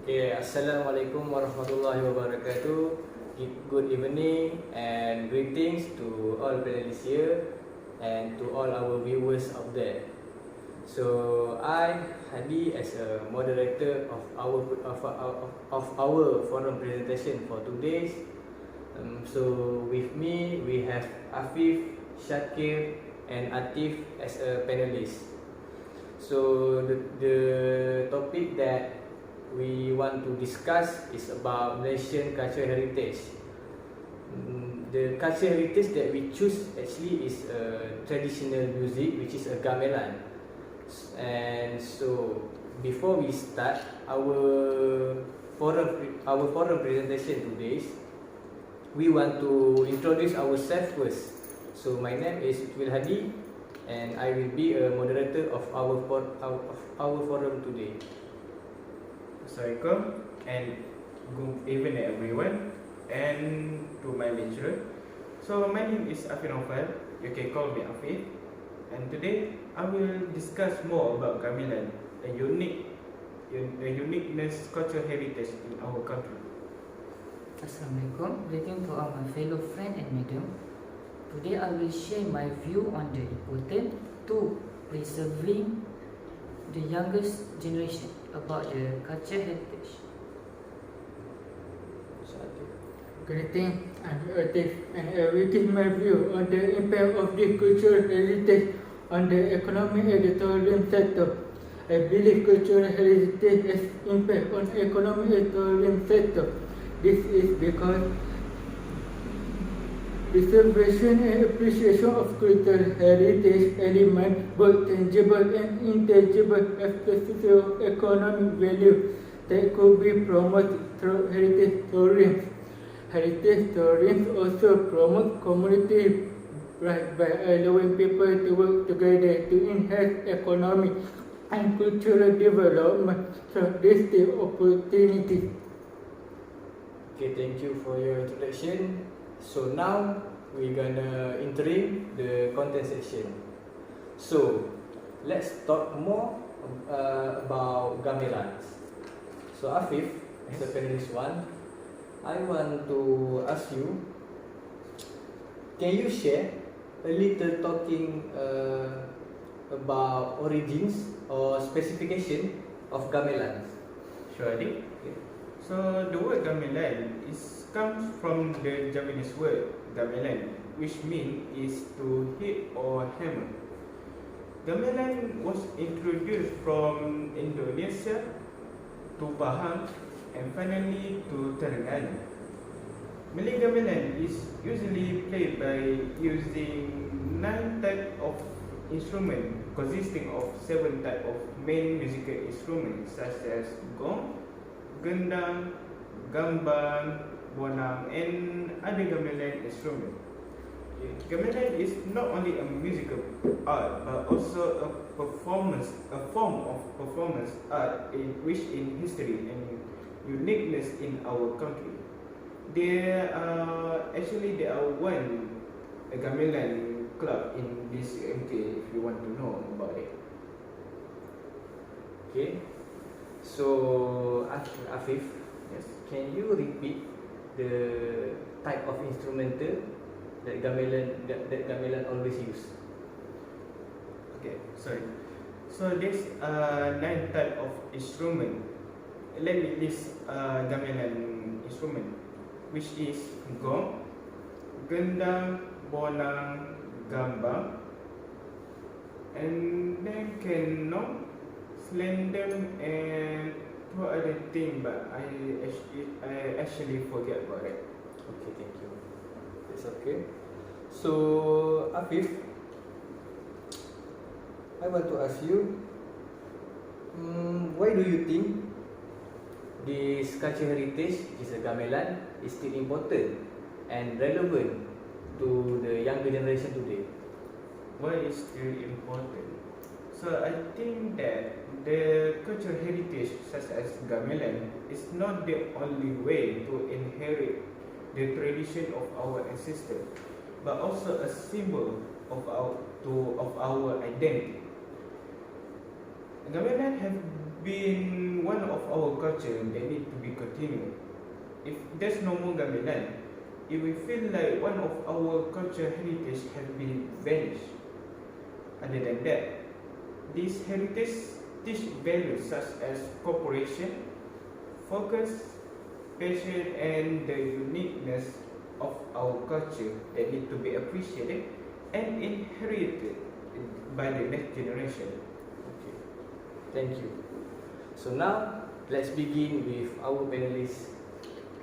Okay, Assalamualaikum warahmatullahi wabarakatuh. Good evening and greetings to all panelists here and to all our viewers out there. So I, HADI, as a moderator of our forum presentation for today's. So with me we have Afif, SYAKIR, and ATHIF as a panelist. So the topic that we want to discuss is about Malaysian cultural heritage. The cultural heritage that we choose actually is traditional music, which is a gamelan. And so before we start our forum presentation today, we want to introduce ourselves first. So my name is LUTFIL HADI, and I will be a moderator of our forum today. Assalamualaikum and good evening everyone, and to my lecturer. So my name is Nawfal, you can call me Afif, and today I will discuss more about gamelan, a uniqueness cultural heritage in our country. Assalamualaikum, greeting to all my fellow friend and medium. Today I will share my view on the importance to preserving the youngest generation about the cultural heritage. Greeting, I'm ATHIF, and I will give my view on the impact of this cultural heritage on the economic and the tourism sector. I believe cultural heritage has impact on economic and tourism sector. This is because preservation and appreciation of cultural heritage elements, both tangible and intangible, have specific economic value that could be promoted through heritage tourism. Heritage tourism also promotes community pride by allowing people to work together to enhance economic and cultural development. So this is the opportunity. Okay, thank you for your introduction. So now we're gonna enter the content section. So let's talk more about gamelans. So Afif, as a panelist one, I want to ask you, can you share a little talking about origins or specification of gamelans? Sure, Adi. Okay. So the word gamelan comes from the Javanese word gamelan, which means is to hit or hammer. Gamelan was introduced from Indonesia to Pahang and finally to Terengganu. Malay gamelan is usually played by using 9 types of instruments consisting of 7 types of main musical instruments such as gong, gendang, gambang, bonang, and other gamelan instruments. Gamelan is not only a musical art but also a form of performance art which in history and uniqueness in our country. There are one gamelan club in this MK if you want to know about it. Okay. So Afif, Yes. can you repeat the type of instrumental that gamelan always use? Okay, sorry. So there's 9 types of instrument. Let me list gamelan instrument, which is gong, gendang, bonang, gambang, and then kenong, slendem, and 2 other things, but I actually forget about it. Okay, thank you. That's okay. So Afif, I want to ask you, why do you think this cultural heritage, which is a gamelan, is still important and relevant to the younger generation today? Why is still important? So I think that the cultural heritage such as gamelan is not the only way to inherit the tradition of our ancestors, but also a symbol of our identity. Gamelan have been one of our culture that need to be continued. If there's no more gamelan, it will feel like one of our culture heritage has been vanished. Other than that, this heritage teach values such as cooperation, focus, passion, and the uniqueness of our culture that need to be appreciated and inherited by the next generation. Okay, thank you. So now let's begin with our panelists,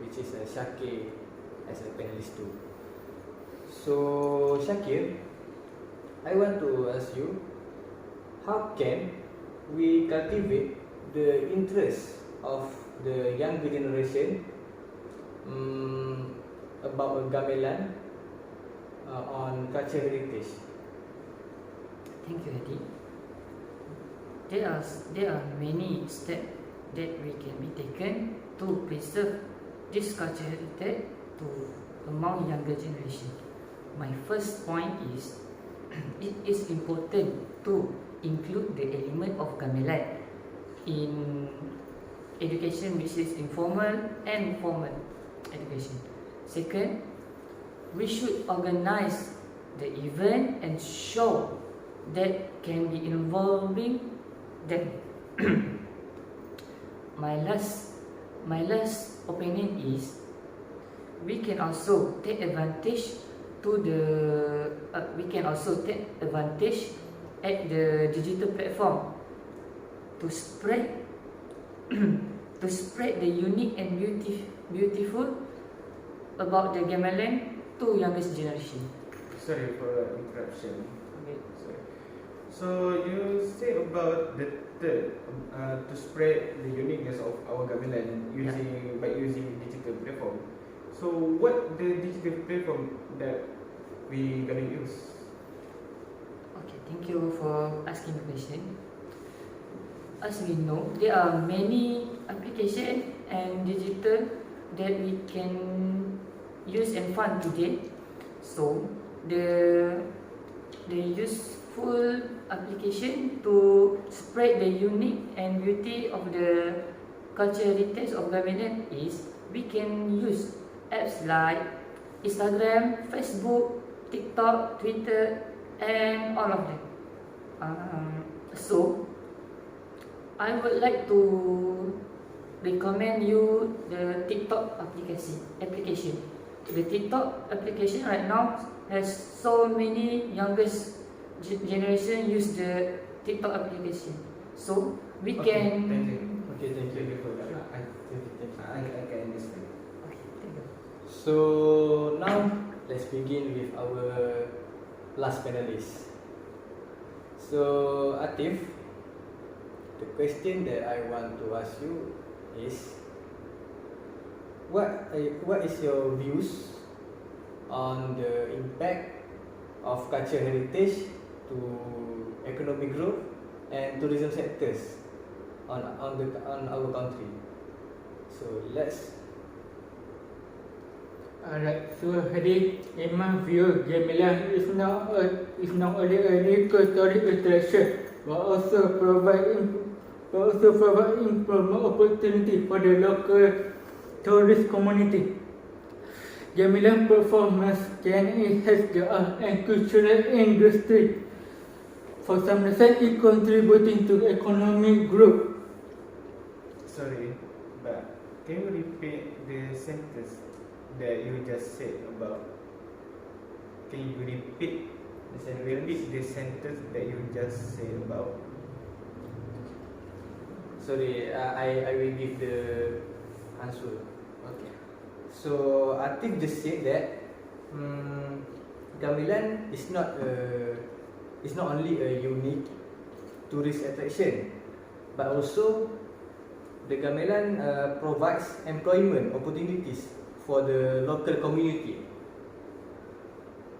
which is SYAKIR as a panelist too. So SYAKIR, I want to ask you, how can we cultivate the interest of the younger generation about gamelan on cultural heritage? Thank you, HADI. There are many steps that we can be taken to preserve this cultural heritage to among younger generation. My first point is it is important to include the element of gamelan in education, which is informal and formal education. Second, we should organize the event and show that can be involving them. My last opinion is we can also take advantage at the digital platform to spread the unique and beautiful about the gamelan to youngest generation. Sorry for interruption. Okay. Sorry. So you say about the third to spread the uniqueness of our gamelan by using digital platform. So what the digital platform that we gonna use? Okay, thank you for asking the question. As we know, there are many applications and digital that we can use and fund today. So the useful application to spread the unique and beauty of the cultural heritage of gamelan is we can use apps like Instagram, Facebook, TikTok, Twitter, and all of them. So I would like to recommend you the TikTok application. The TikTok application right now has so many youngest generation use the TikTok application. So we can. Thank you. Okay, thank you. for that. I can understand. Okay, thank you. So now let's begin with our last panelist. So ATHIF, the question that I want to ask you is, what is your views on the impact of cultural heritage to economic growth and tourism sectors on our country? So let's. Alright, so HADI, in my view, gamelan is not only a local tourist attraction, but also provide employment opportunity for the local tourist community. Gamelan performance can enhance the art and cultural industry. For some reason, it contributing to economic growth. Sorry, but can you repeat the sentence that you just said about? Can you repeat the sentence that you just said about? Sorry, I will give the answer. Okay. So Atif just said that gamelan is not only a unique tourist attraction, but also the gamelan provides employment opportunities for the local community.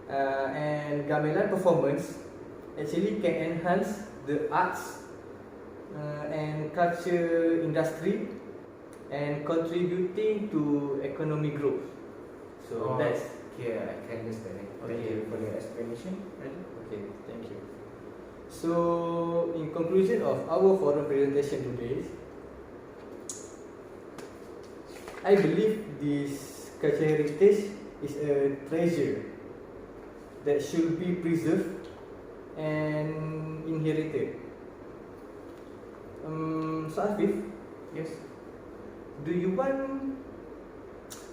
And gamelan performance actually can enhance the arts and culture industry and contributing to economic growth. So that's okay. I can understand it. Thank Okay. you for your explanation. okay. Thank you. So, in conclusion of our forum presentation today, I believe this cultural heritage is a treasure that should be preserved and inherited. So Afif, Yes. do you want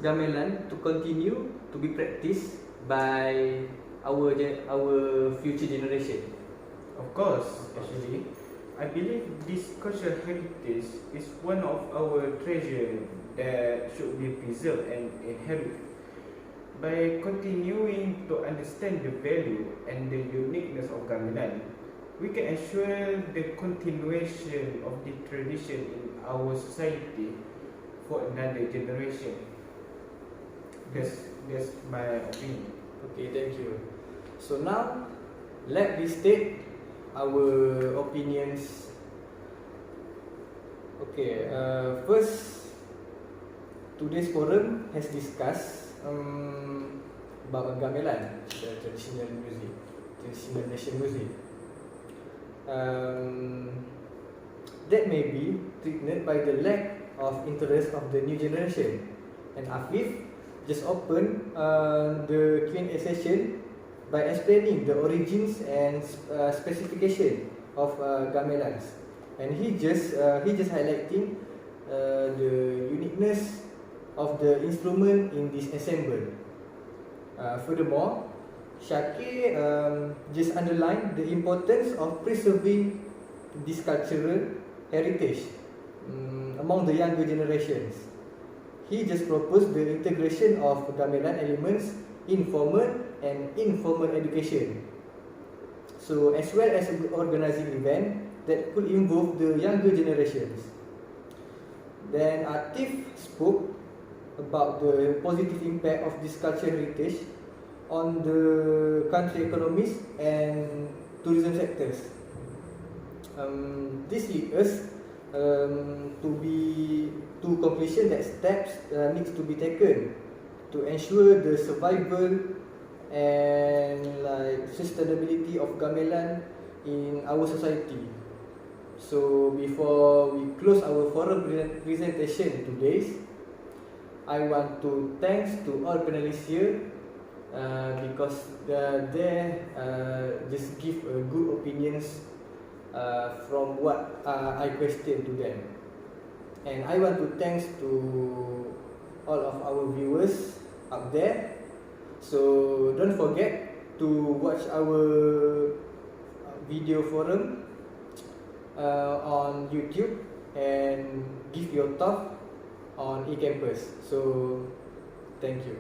gamelan to continue to be practiced by our future generation? Of course, actually, I believe this cultural heritage is one of our treasure that should be preserved and inherited. By continuing to understand the value and the uniqueness of gamelan, we can ensure the continuation of the tradition in our society for another generation. That's my opinion. Okay, thank you. So now, let me state our opinions. Okay, first, today's forum has discussed about gamelan, the traditional music, traditional national music. That may be triggered by the lack of interest of the new generation. And Afif just opened the Q&A session by explaining the origins and specification of gamelans, and he just highlighting the uniqueness of the instrument in this ensemble. Furthermore, SYAKIR just underlined the importance of preserving this cultural heritage among the younger generations. He just proposed the integration of gamelan elements in formal and informal education, so as well as organizing event that could involve the younger generations. Then ATHIF spoke about the positive impact of this cultural heritage on the country economies and tourism sectors. This leads us to conclusion that steps needs to be taken to ensure the survival and sustainability of gamelan in our society. So before we close our forum presentation today, I want to thanks to all panelists here because they just give good opinions from what I questioned to them. And I want to thanks to all of our viewers up there. So don't forget to watch our video forum on YouTube and give your thought on eCampus. So thank you.